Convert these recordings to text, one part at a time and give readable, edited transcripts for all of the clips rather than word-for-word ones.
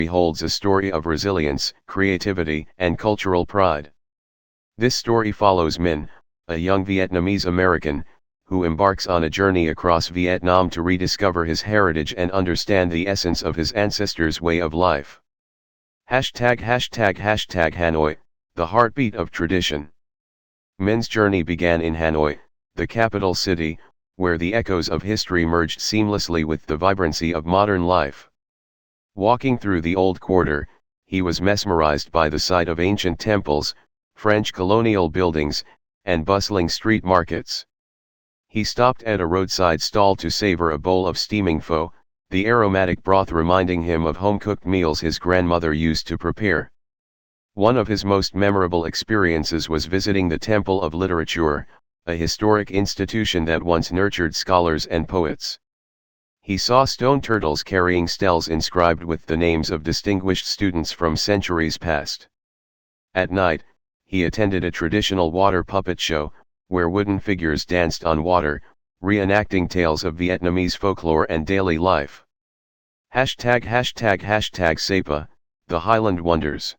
holds a story of resilience, creativity, and cultural pride. This story follows Minh, a young Vietnamese American, who embarks on a journey across Vietnam to rediscover his heritage and understand the essence of his ancestors' way of life. #Hanoi, the heartbeat of tradition. Minh's journey began in Hanoi, the capital city, where the echoes of history merged seamlessly with the vibrancy of modern life. Walking through the old quarter, he was mesmerized by the sight of ancient temples, French colonial buildings, and bustling street markets. He stopped at a roadside stall to savor a bowl of steaming pho, the aromatic broth reminding him of home-cooked meals his grandmother used to prepare. One of his most memorable experiences was visiting the Temple of Literature, a historic institution that once nurtured scholars and poets. He saw stone turtles carrying steles inscribed with the names of distinguished students from centuries past. At night, he attended a traditional water puppet show, where wooden figures danced on water, reenacting tales of Vietnamese folklore and daily life. #Sapa, the Highland Wonders.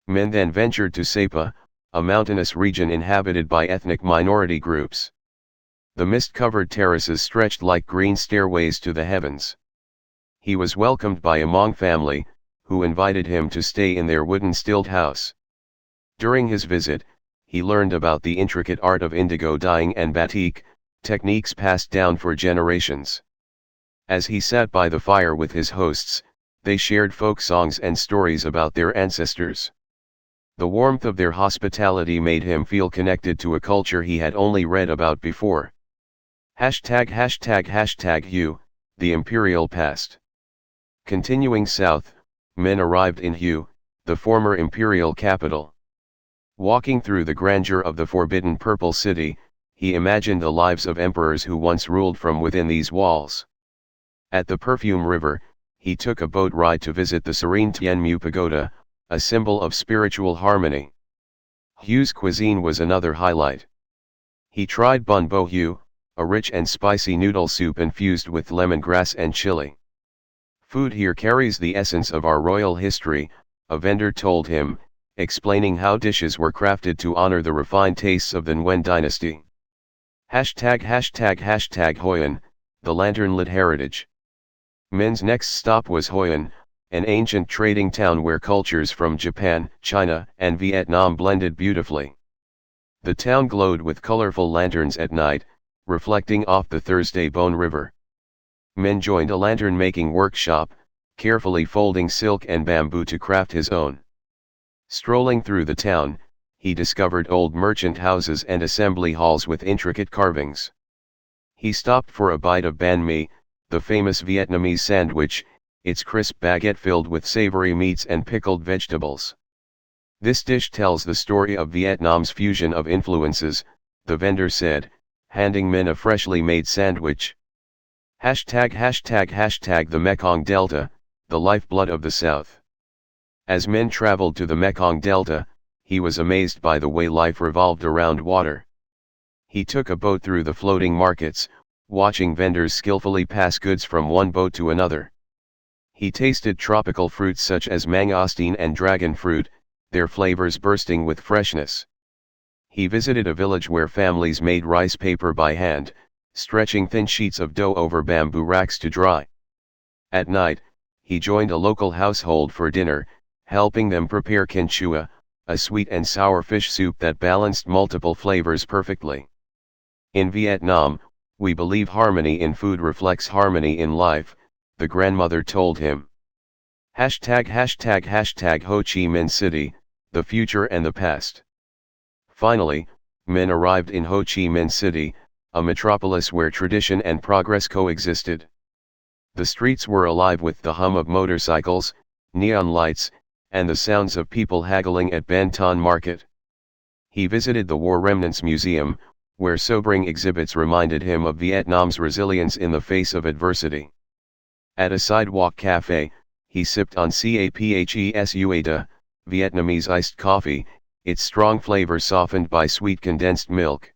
Minh then ventured to Sapa, a mountainous region inhabited by ethnic minority groups. The mist-covered terraces stretched like green stairways to the heavens. He was welcomed by a Hmong family, who invited him to stay in their wooden stilt house. During his visit, he learned about the intricate art of indigo dyeing and batik, techniques passed down for generations. As he sat by the fire with his hosts, they shared folk songs and stories about their ancestors. The warmth of their hospitality made him feel connected to a culture he had only read about before. ###Hu, the Imperial Past. Continuing south, Minh arrived in Hu, the former imperial capital. Walking through the grandeur of the forbidden Purple City, he imagined the lives of emperors who once ruled from within these walls. At the Perfume River, he took a boat ride to visit the serene Tien Mu Pagoda, a symbol of spiritual harmony. Hu's cuisine was another highlight. He tried bun bo hu, a rich and spicy noodle soup infused with lemongrass and chili. "Food here carries the essence of our royal history," a vendor told him, explaining how dishes were crafted to honor the refined tastes of the Nguyen dynasty. ###Hoi An, the lantern-lit heritage. Minh's next stop was Hoi An, an ancient trading town where cultures from Japan, China, and Vietnam blended beautifully. The town glowed with colorful lanterns at night, reflecting off the Thursday Bone River. Minh joined a lantern-making workshop, carefully folding silk and bamboo to craft his own. Strolling through the town, he discovered old merchant houses and assembly halls with intricate carvings. He stopped for a bite of banh mi, the famous Vietnamese sandwich, its crisp baguette filled with savory meats and pickled vegetables. "This dish tells the story of Vietnam's fusion of influences," the vendor said, handing Minh a freshly made sandwich. ###The Mekong Delta, the lifeblood of the South. As Minh traveled to the Mekong Delta, he was amazed by the way life revolved around water. He took a boat through the floating markets, watching vendors skillfully pass goods from one boat to another. He tasted tropical fruits such as mangosteen and dragon fruit, their flavors bursting with freshness. He visited a village where families made rice paper by hand, stretching thin sheets of dough over bamboo racks to dry. At night, he joined a local household for dinner, helping them prepare kinchua, a sweet and sour fish soup that balanced multiple flavors perfectly. "In Vietnam, we believe harmony in food reflects harmony in life," the grandmother told him. ###Ho Chi Minh City, the future and the past. Finally, Minh arrived in Ho Chi Minh City, a metropolis where tradition and progress coexisted. The streets were alive with the hum of motorcycles, neon lights, and the sounds of people haggling at Ben Ton Market. He visited the War Remnants Museum, where sobering exhibits reminded him of Vietnam's resilience in the face of adversity. At a sidewalk cafe, he sipped on Caphesuada, Vietnamese iced coffee, its strong flavor softened by sweet condensed milk.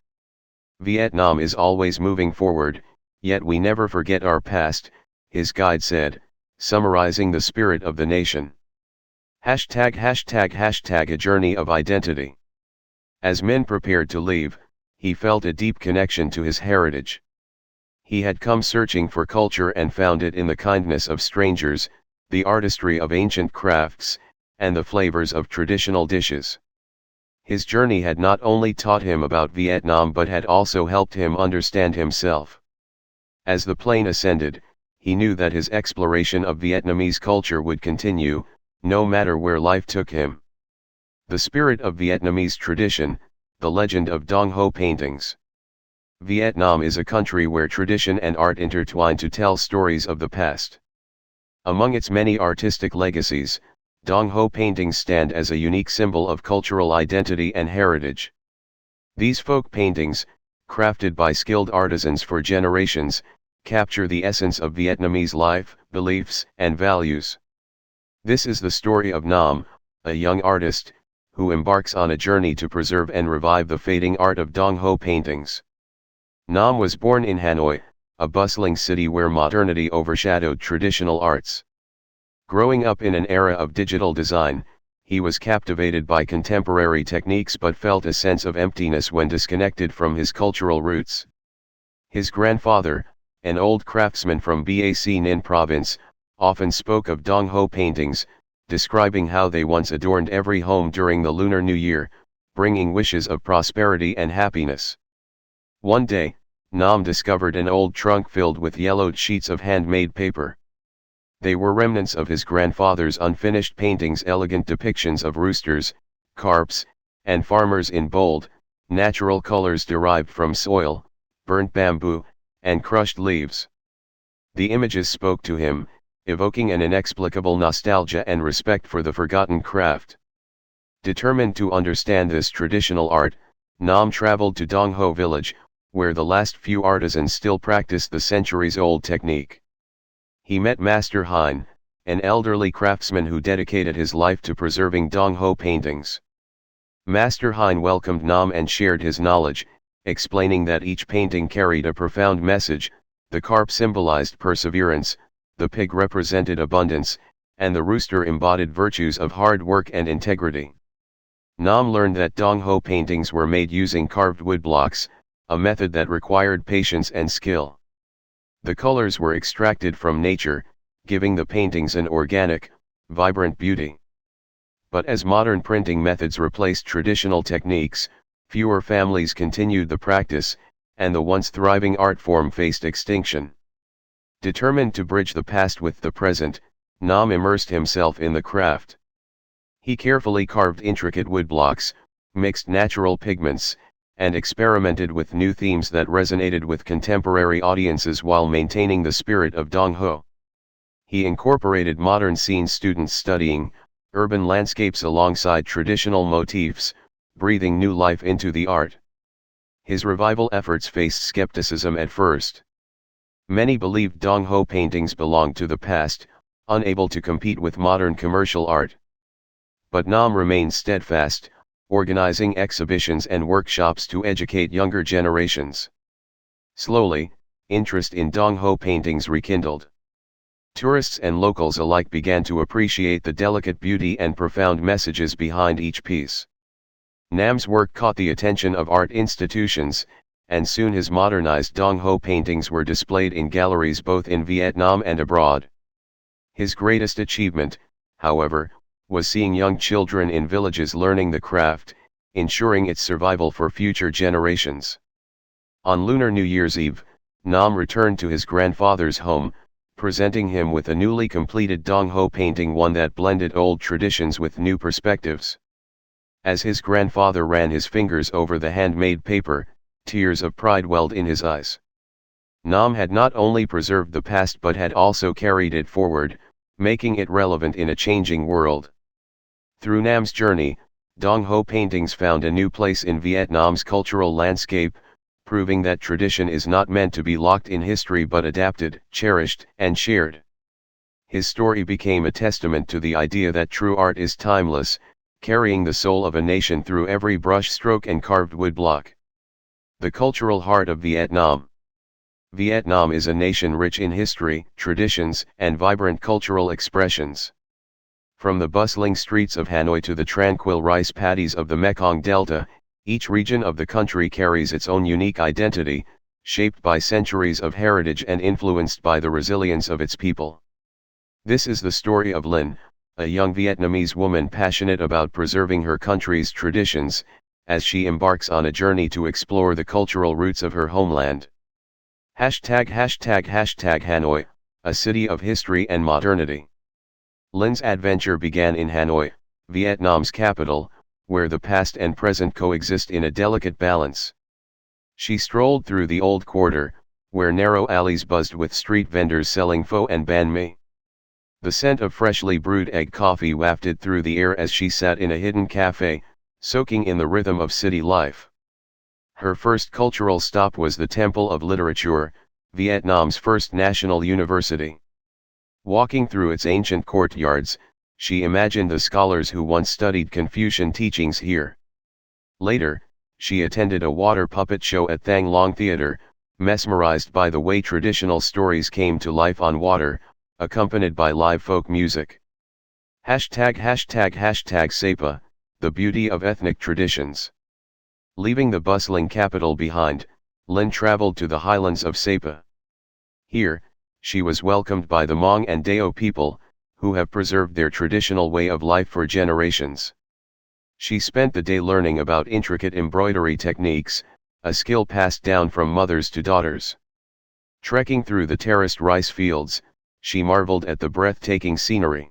"Vietnam is always moving forward, yet we never forget our past," his guide said, summarizing the spirit of the nation. ###A journey of identity. As Min prepared to leave, he felt a deep connection to his heritage. He had come searching for culture and found it in the kindness of strangers, the artistry of ancient crafts, and the flavors of traditional dishes. His journey had not only taught him about Vietnam but had also helped him understand himself. As the plane ascended, he knew that his exploration of Vietnamese culture would continue, no matter where life took him. The spirit of Vietnamese tradition, the legend of Dong Ho paintings. Vietnam is a country where tradition and art intertwine to tell stories of the past. Among its many artistic legacies, Dong Ho paintings stand as a unique symbol of cultural identity and heritage. These folk paintings, crafted by skilled artisans for generations, capture the essence of Vietnamese life, beliefs, and values. This is the story of Nam, a young artist, who embarks on a journey to preserve and revive the fading art of Dong Ho paintings. Nam was born in Hanoi, a bustling city where modernity overshadowed traditional arts. Growing up in an era of digital design, he was captivated by contemporary techniques but felt a sense of emptiness when disconnected from his cultural roots. His grandfather, an old craftsman from Bac Ninh province, often spoke of Dong Ho paintings, describing how they once adorned every home during the Lunar New Year, bringing wishes of prosperity and happiness. One day, Nam discovered an old trunk filled with yellowed sheets of handmade paper. They were remnants of his grandfather's unfinished paintings, elegant depictions of roosters, carps, and farmers in bold, natural colors derived from soil, burnt bamboo, and crushed leaves. The images spoke to him, evoking an inexplicable nostalgia and respect for the forgotten craft. Determined to understand this traditional art, Nam traveled to Dong Ho village, where the last few artisans still practiced the centuries-old technique. He met Master Hein, an elderly craftsman who dedicated his life to preserving Dong Ho paintings. Master Hein welcomed Nam and shared his knowledge, explaining that each painting carried a profound message. The carp symbolized perseverance, the pig represented abundance, and the rooster embodied virtues of hard work and integrity. Nam learned that Dong Ho paintings were made using carved wood blocks, a method that required patience and skill. The colors were extracted from nature, giving the paintings an organic, vibrant beauty. But as modern printing methods replaced traditional techniques, fewer families continued the practice, and the once thriving art form faced extinction. Determined to bridge the past with the present, Nam immersed himself in the craft. He carefully carved intricate wood blocks, mixed natural pigments, and experimented with new themes that resonated with contemporary audiences while maintaining the spirit of Dong Ho. He incorporated modern scene students studying, urban landscapes alongside traditional motifs, breathing new life into the art. His revival efforts faced skepticism at first. Many believed Dong Ho paintings belonged to the past, unable to compete with modern commercial art. But Nam remained steadfast, organizing exhibitions and workshops to educate younger generations. Slowly, interest in Dong Ho paintings rekindled. Tourists and locals alike began to appreciate the delicate beauty and profound messages behind each piece. Nam's work caught the attention of art institutions, and soon his modernized Dong Ho paintings were displayed in galleries both in Vietnam and abroad. His greatest achievement, however, was seeing young children in villages learning the craft, ensuring its survival for future generations. On Lunar New Year's Eve, Nam returned to his grandfather's home, presenting him with a newly completed Dong Ho painting, one that blended old traditions with new perspectives. As his grandfather ran his fingers over the handmade paper, tears of pride welled in his eyes. Nam had not only preserved the past but had also carried it forward, making it relevant in a changing world. Through Nam's journey, Dong Ho paintings found a new place in Vietnam's cultural landscape, proving that tradition is not meant to be locked in history but adapted, cherished, and shared. His story became a testament to the idea that true art is timeless, carrying the soul of a nation through every brushstroke and carved wood block. The cultural heart of Vietnam. Vietnam is a nation rich in history, traditions, and vibrant cultural expressions. From the bustling streets of Hanoi to the tranquil rice paddies of the Mekong Delta, each region of the country carries its own unique identity, shaped by centuries of heritage and influenced by the resilience of its people. This is the story of Linh, a young Vietnamese woman passionate about preserving her country's traditions, as she embarks on a journey to explore the cultural roots of her homeland. Hanoi, a city of history and modernity. Linh's adventure began in Hanoi, Vietnam's capital, where the past and present coexist in a delicate balance. She strolled through the old quarter, where narrow alleys buzzed with street vendors selling pho and banh mi. The scent of freshly brewed egg coffee wafted through the air as she sat in a hidden cafe, soaking in the rhythm of city life. Her first cultural stop was the Temple of Literature, Vietnam's first national university. Walking through its ancient courtyards, she imagined the scholars who once studied Confucian teachings here. Later, she attended a water puppet show at Thang Long Theater, mesmerized by the way traditional stories came to life on water, accompanied by live folk music. Receba, the beauty of ethnic traditions. Leaving the bustling capital behind, Linh traveled to the highlands of Sapa. Here, she was welcomed by the Hmong and Dao people, who have preserved their traditional way of life for generations. She spent the day learning about intricate embroidery techniques, a skill passed down from mothers to daughters. Trekking through the terraced rice fields, she marveled at the breathtaking scenery.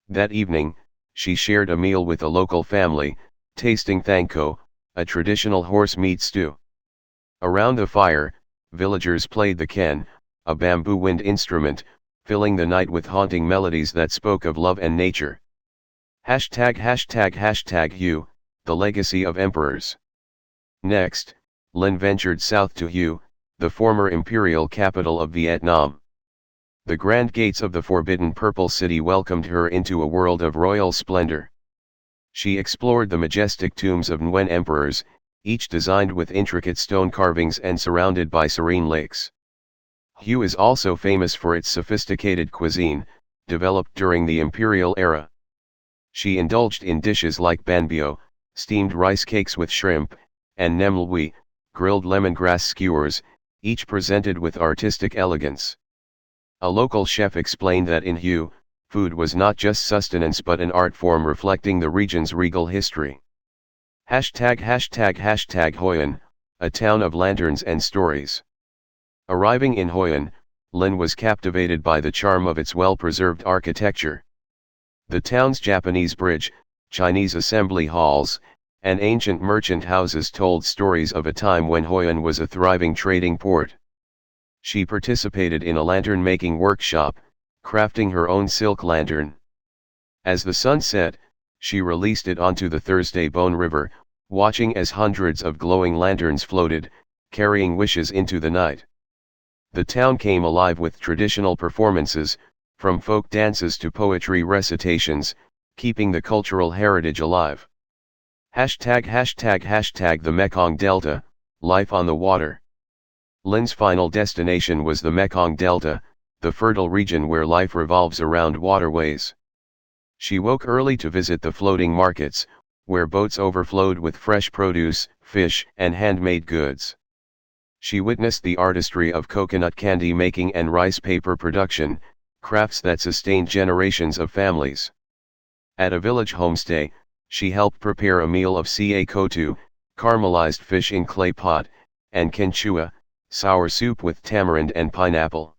That evening, she shared a meal with a local family, tasting thang co, a traditional horse meat stew. Around the fire, villagers played the khen, a bamboo wind instrument, filling the night with haunting melodies that spoke of love and nature. Hu, the legacy of emperors. Next, Linh ventured south to Hu, the former imperial capital of Vietnam. The grand gates of the forbidden Purple City welcomed her into a world of royal splendor. She explored the majestic tombs of Nguyen emperors, each designed with intricate stone carvings and surrounded by serene lakes. Hu is also famous for its sophisticated cuisine, developed during the imperial era. She indulged in dishes like banh bio, steamed rice cakes with shrimp, and nem lui, grilled lemongrass skewers, each presented with artistic elegance. A local chef explained that in Hu, food was not just sustenance but an art form reflecting the region's regal history. Hoi An, a town of lanterns and stories. Arriving in Hoi An, Linh was captivated by the charm of its well-preserved architecture. The town's Japanese bridge, Chinese assembly halls, and ancient merchant houses told stories of a time when Hoi An was a thriving trading port. She participated in a lantern-making workshop, crafting her own silk lantern. As the sun set, she released it onto the Thursday Bone River, watching as hundreds of glowing lanterns floated, carrying wishes into the night. The town came alive with traditional performances, from folk dances to poetry recitations, keeping the cultural heritage alive. The Mekong Delta, life on the water. Linh's final destination was the Mekong Delta, the fertile region where life revolves around waterways. She woke early to visit the floating markets, where boats overflowed with fresh produce, fish, and handmade goods. She witnessed the artistry of coconut candy making and rice paper production, crafts that sustained generations of families. At a village homestay, she helped prepare a meal of ca kotu, caramelized fish in clay pot, and kenchua, sour soup with tamarind and pineapple.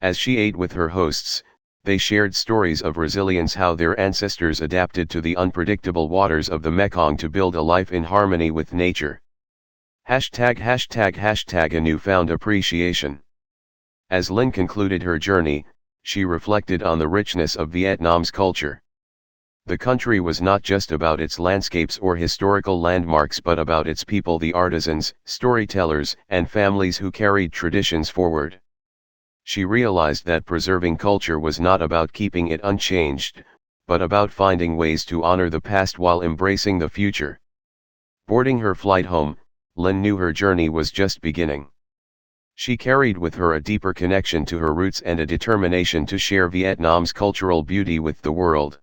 As she ate with her hosts, they shared stories of resilience, how their ancestors adapted to the unpredictable waters of the Mekong to build a life in harmony with nature. A newfound appreciation. As Linh concluded her journey, she reflected on the richness of Vietnam's culture. The country was not just about its landscapes or historical landmarks but about its people, the artisans, storytellers, and families who carried traditions forward. She realized that preserving culture was not about keeping it unchanged, but about finding ways to honor the past while embracing the future. Boarding her flight home, Linh knew her journey was just beginning. She carried with her a deeper connection to her roots and a determination to share Vietnam's cultural beauty with the world.